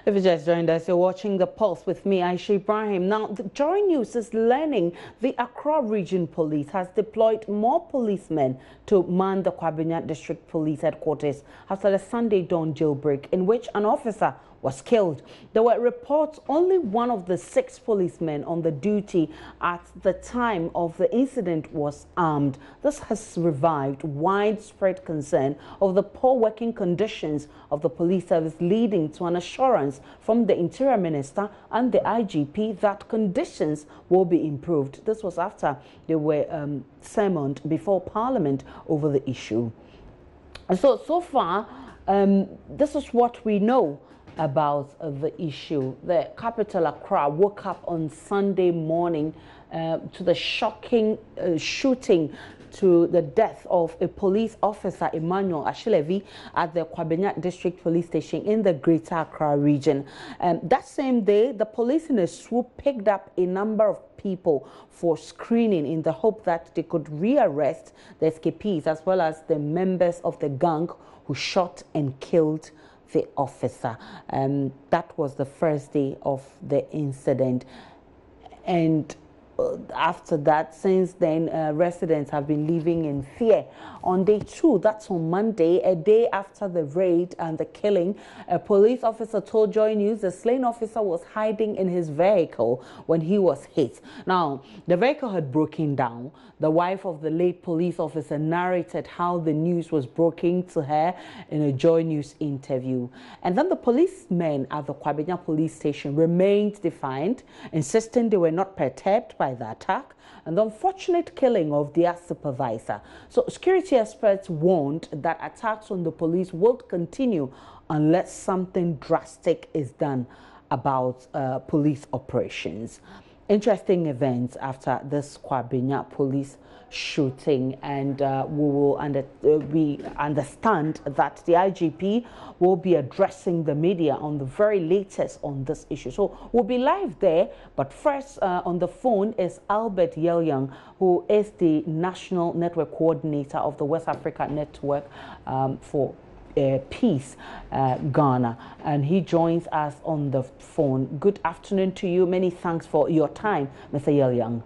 If you just joined us, you're watching The Pulse with me, Aisha Ibrahim. Now, the JoyNews is learning the Accra Regional Police has deployed more policemen to man the Kwabenya District Police Headquarters after the Sunday dawn jailbreak in which an officer was killed. There were reports only one of the 6 policemen on the duty at the time of the incident was armed. This has revived widespread concern of the poor working conditions of the police service, leading to an assurance from the Interior Minister and the IGP that conditions will be improved. This was after they were summoned before Parliament over the issue. And so far, this is what we know about the issue. The capital Accra woke up on Sunday morning to the shocking shooting to the death of a police officer, Emmanuel Ashlevi, at the Kwabenya District Police Station in the Greater Accra region. That same day, the police in a swoop picked up a number of people for screening in the hope that they could rearrest the escapees as well as the members of the gang who shot and killed the officer. That was the first day of the incident, and after that, since then, residents have been living in fear. On day 2, that's on Monday, a day after the raid and the killing, a police officer told JoyNews the slain officer was hiding in his vehicle when he was hit. Now, the vehicle had broken down. The wife of the late police officer narrated how the news was broken to her in a JoyNews interview. And then the policemen at the Kwabenya police station remained defiant, insisting they were not perturbed by the attack and the unfortunate killing of their supervisor. So security experts warned that attacks on the police will continue unless something drastic is done about police operations. Interesting events after this Kwabenya police shooting, and we understand that the IGP will be addressing the media on the very latest on this issue. So we'll be live there, but first on the phone is Albert Yelyang, who is the National Network Coordinator of the West Africa Network for Peace, Ghana, and he joins us on the phone. Good afternoon to you. Many thanks for your time, Mr. Yelyang.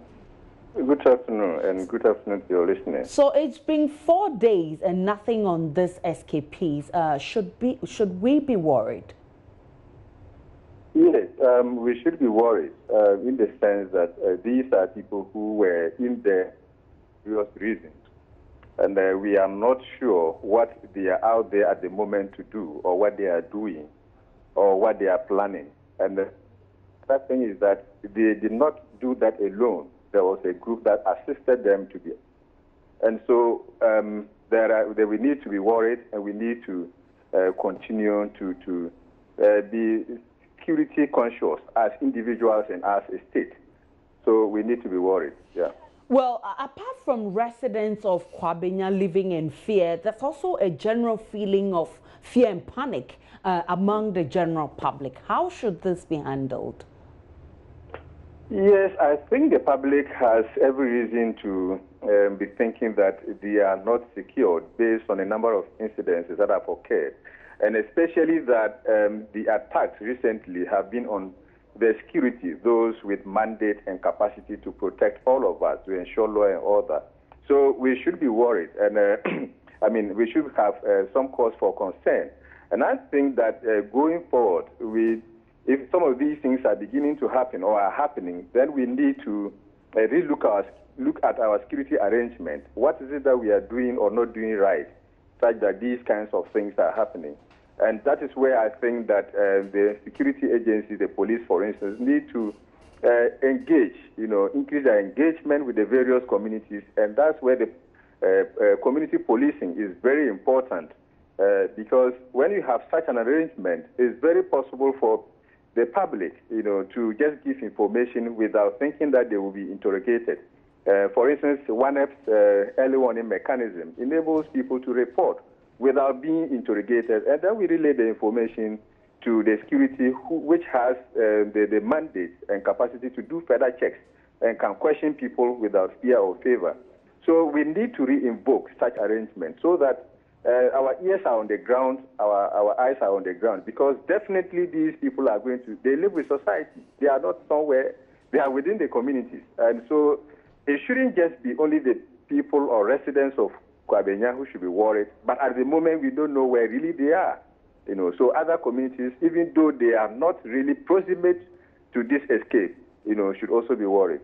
Good afternoon, and good afternoon to your listeners. So it's been 4 days and nothing on this escapees. Should we be worried? Yes, we should be worried in the sense that these are people who were in there for various reasons. And we are not sure what they are out there at the moment to do, or what they are doing, or what they are planning. And that thing is that they did not do that alone. There was a group that assisted them to be. And so we need to be worried, and we need to continue to be security conscious as individuals and as a state. So we need to be worried, yeah. Well, apart from residents of Kwabenya living in fear, there's also a general feeling of fear and panic among the general public. How should this be handled? Yes, I think the public has every reason to be thinking that they are not secured based on a number of incidences that have occurred, and especially that the attacks recently have been on the security, those with mandate and capacity to protect all of us, to ensure law and order. So we should be worried, and I mean, we should have some cause for concern. And I think that going forward, if some of these things are beginning to happen or are happening, then we need to really look at our security arrangement. What is it that we are doing or not doing right, such that these kinds of things are happening? And that is where I think that the security agencies, the police, for instance, need to engage, increase their engagement with the various communities. And that's where the community policing is very important, because when you have such an arrangement, it's very possible for the public, to just give information without thinking that they will be interrogated. For instance, OneF's early warning mechanism enables people to report without being interrogated, and then we relay the information to the security, which has the mandate and capacity to do further checks and can question people without fear or favor. So we need to re-invoke such arrangements so that our ears are on the ground, our eyes are on the ground, because definitely these people are they live with society. They are not somewhere, they are within the communities. And so it shouldn't just be only the people or residents of Kwabenya who should be worried, but at the moment we don't know where really they are. So other communities, even though they are not really proximate to this escape, should also be worried.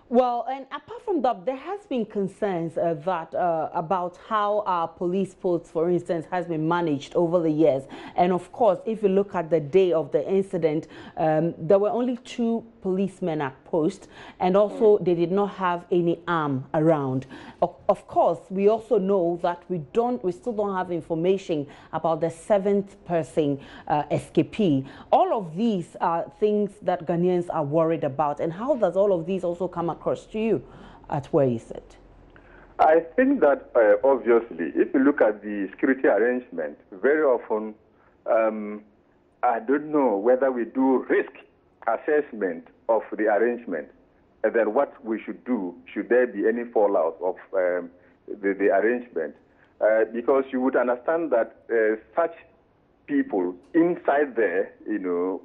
Well, and apart from that, there has been concerns about how our police posts, for instance, has been managed over the years. And of course, if you look at the day of the incident, there were only 2 policemen at post, and also they did not have any arm around. Of course, we also know that we still don't have information about the 7th person escapee. All of these are things that Ghanaians are worried about. And how does all of these also come across to you at where you sit? I think that obviously, if you look at the security arrangement, very often, I don't know whether we do risk assessment of the arrangement, and then what we should do, should there be any fallout of the arrangement. Because you would understand that such people inside there,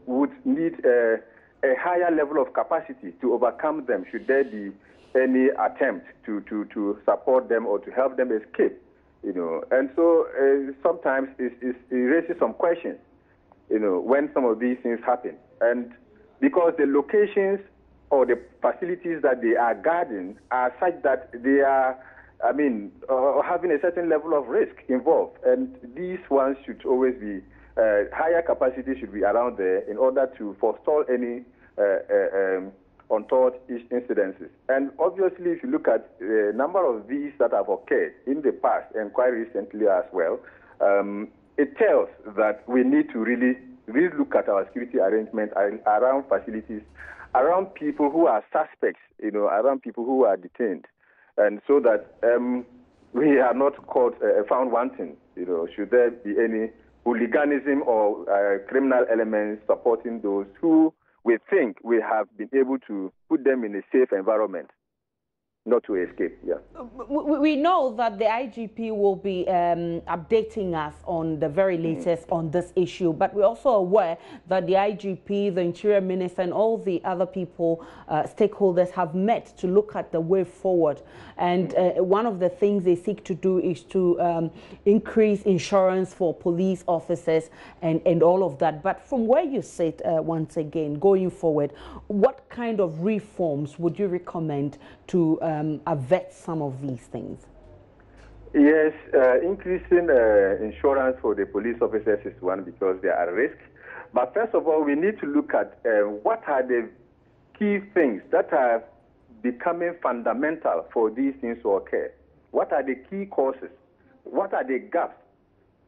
would need a higher level of capacity to overcome them should there be any attempt to support them or to help them escape. And so sometimes it raises some questions, when some of these things happen. And because the locations or the facilities that they are guarding are such that they are, having a certain level of risk involved. And these ones should always be, higher capacity should be around there in order to forestall any untoward incidences. And obviously, if you look at the number of these that have occurred in the past and quite recently as well, it tells that we need to really look at our security arrangement around facilities, around people who are suspects, around people who are detained, and so that we are not caught found wanting. Should there be any hooliganism or criminal elements supporting those who we think we have been able to put them in a safe environment, not to escape. Yeah. We know that the IGP will be updating us on the very latest on this issue, but we're also aware that the IGP, the Interior Minister, and all the other people, stakeholders, have met to look at the way forward. And one of the things they seek to do is to increase insurance for police officers and all of that. But from where you sit, once again, going forward, what kind of reforms would you recommend to avert some of these things? Yes, increasing insurance for the police officers is one, because they are at risk. But first of all, we need to look at what are the key things that are becoming fundamental for these things to occur. What are the key causes? What are the gaps?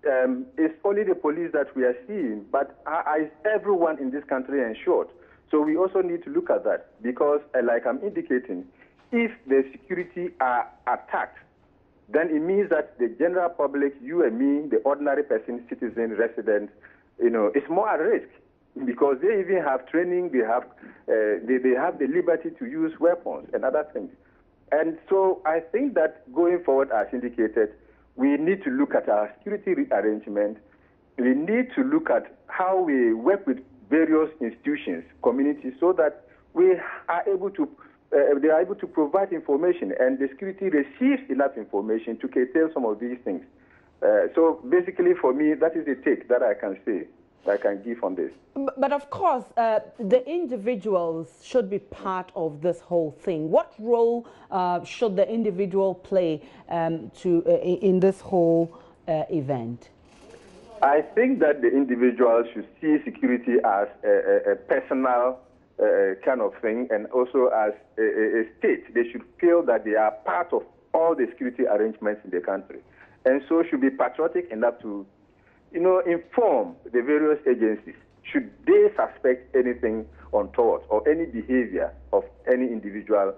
It's only the police that we are seeing, but is everyone in this country insured? So we also need to look at that, because like I'm indicating, if the security are attacked, then it means that the general public, you and me, the ordinary person, citizen, resident, is more at risk, because they even have training, they have the liberty to use weapons and other things. And so I think that going forward, as indicated, we need to look at our security arrangement. We need to look at how we work with various institutions, communities, so that we are able to they are able to provide information, and the security receives enough information to curtail some of these things. So basically, for me, that is the take that I can say, I can give on this. But of course, the individuals should be part of this whole thing. What role should the individual play in this whole event? I think that the individual should see security as a personal kind of thing, and also as a state. They should feel that they are part of all the security arrangements in the country, and so should be patriotic enough to, inform the various agencies should they suspect anything untoward or any behavior of any individual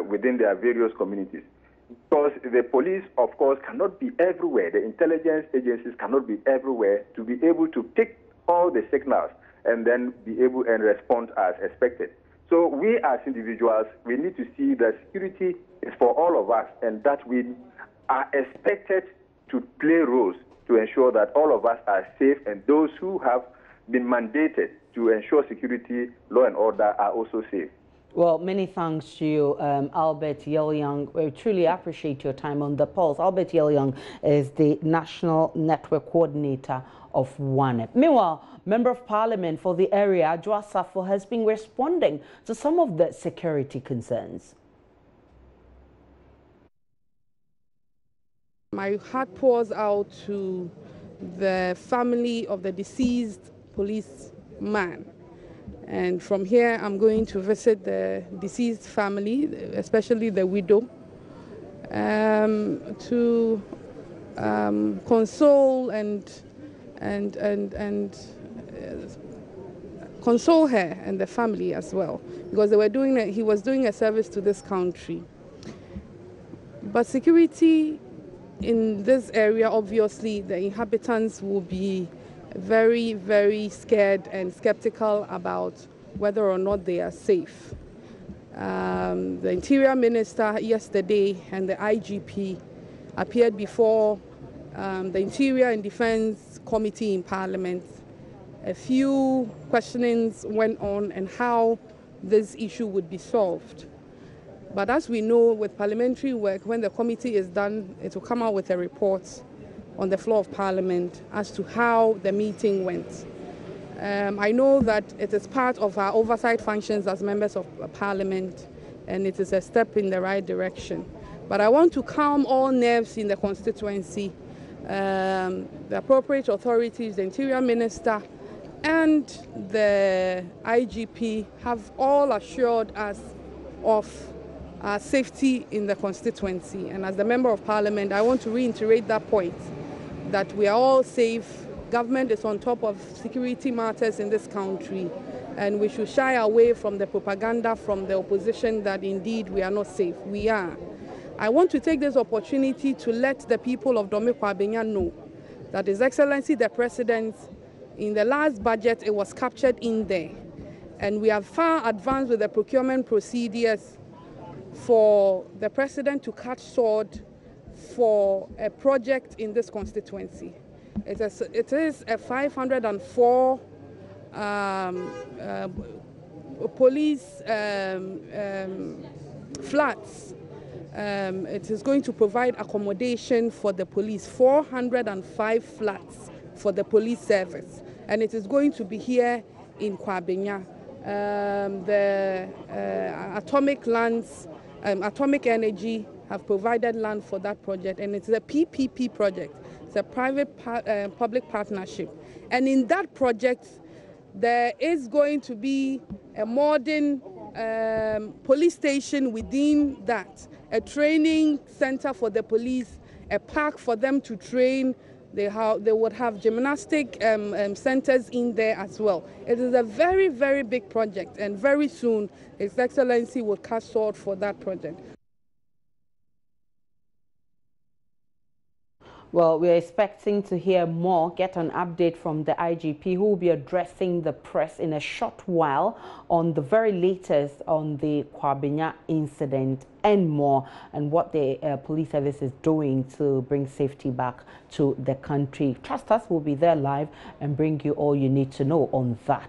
within their various communities. Because the police, of course, cannot be everywhere. The intelligence agencies cannot be everywhere to be able to take all the signals and then be able and respond as expected. So we as individuals, we need to see that security is for all of us, and that we are expected to play roles to ensure that all of us are safe, and those who have been mandated to ensure security, law and order are also safe. Well, many thanks to you, Albert Yelyang. We truly appreciate your time on The Pulse. Albert Yelyang is the National Network Coordinator of WANEP. Meanwhile, Member of Parliament for the area, Joa Safo, has been responding to some of the security concerns. My heart pours out to the family of the deceased policeman. And from here, I'm going to visit the deceased family, especially the widow, to console and console her and the family as well, because he was doing a service to this country. But security in this area, obviously, the inhabitants will be very, very scared and skeptical about whether or not they are safe. The Interior Minister yesterday and the IGP appeared before the Interior and Defense Committee in Parliament. A few questionings went on and how this issue would be solved. But as we know, with parliamentary work, when the committee is done, it will come out with a report on the floor of Parliament as to how the meeting went. I know that it is part of our oversight functions as members of Parliament, and it is a step in the right direction. But I want to calm all nerves in the constituency. The appropriate authorities, the Interior Minister, and the IGP have all assured us of safety in the constituency. And as the Member of Parliament, I want to reiterate that point, that we are all safe. Government is on top of security matters in this country, and we should shy away from the propaganda from the opposition that indeed we are not safe. We are. I want to take this opportunity to let the people of Kwabenya know that His Excellency the President, in the last budget, it was captured in there. And we are far advanced with the procurement procedures for the President to catch sword for a project in this constituency. It is a 504 police flats. It is going to provide accommodation for the police, 405 flats for the police service. And it is going to be here in Kwabenya. The atomic lands, atomic energy have provided land for that project, and it's a PPP project. It's a private-public partnership. And in that project, there is going to be a modern police station within that, a training center for the police, a park for them to train. They would have gymnastic centers in there as well. It is a very, very big project, and very soon His Excellency will cast sword for that project. Well, we're expecting to hear more, get an update from the IGP, who will be addressing the press in a short while on the very latest on the Kwabenya incident and more, and what the police service is doing to bring safety back to the country. Trust us, we'll be there live and bring you all you need to know on that.